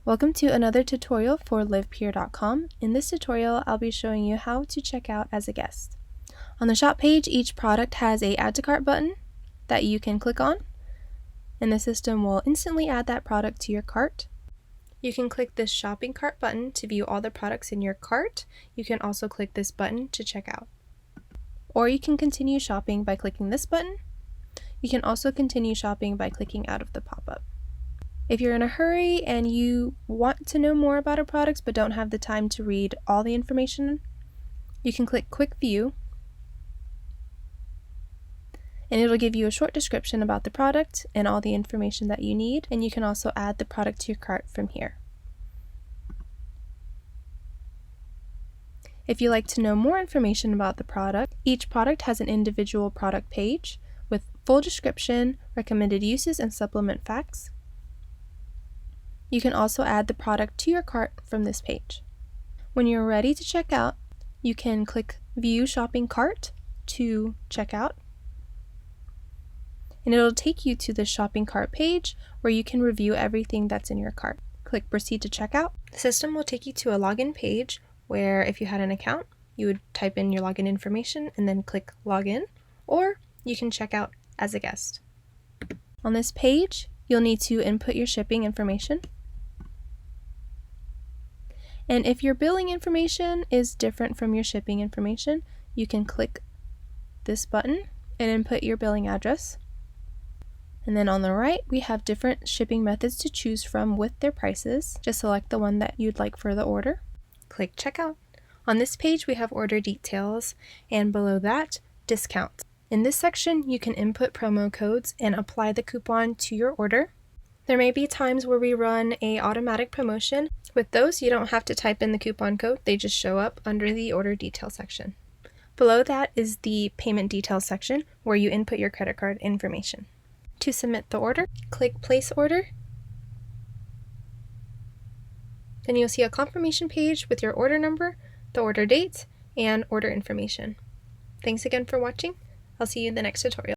Welcome to another tutorial for livepeer.com. In this tutorial, I'll be showing you how to check out as a guest. On the shop page, each product has a add to cart button that you can click on, and the system will instantly add that product to your cart. You can click this shopping cart button to view all the products in your cart. You can also click this button to check out. Or you can continue shopping by clicking this button. You can also continue shopping by clicking out of the pop-up. If you're in a hurry and you want to know more about a product but don't have the time to read all the information, you can click Quick View, and it'll give you a short description about the product and all the information that you need, and you can also add the product to your cart from here. If you'd like to know more information about the product, each product has an individual product page with full description, recommended uses, and supplement facts. You can also add the product to your cart from this page. When you're ready to check out, you can click View Shopping Cart to check out, and it'll take you to the shopping cart page where you can review everything that's in your cart. Click Proceed to Checkout. The system will take you to a login page where, if you had an account, you would type in your login information and then click Login, or you can check out as a guest. On this page, you'll need to input your shipping information. And if your billing information is different from your shipping information, you can click this button and input your billing address. And then on the right, we have different shipping methods to choose from with their prices. Just select the one that you'd like for the order. Click Checkout. On this page, we have order details, and below that, discounts. In this section, you can input promo codes and apply the coupon to your order. There may be times where we run an automatic promotion. With those, you don't have to type in the coupon code, they just show up under the order detail section. Below that is the payment details section where you input your credit card information. To submit the order, click Place Order. Then you'll see a confirmation page with your order number, the order date, and order information. Thanks again for watching. I'll see you in the next tutorial.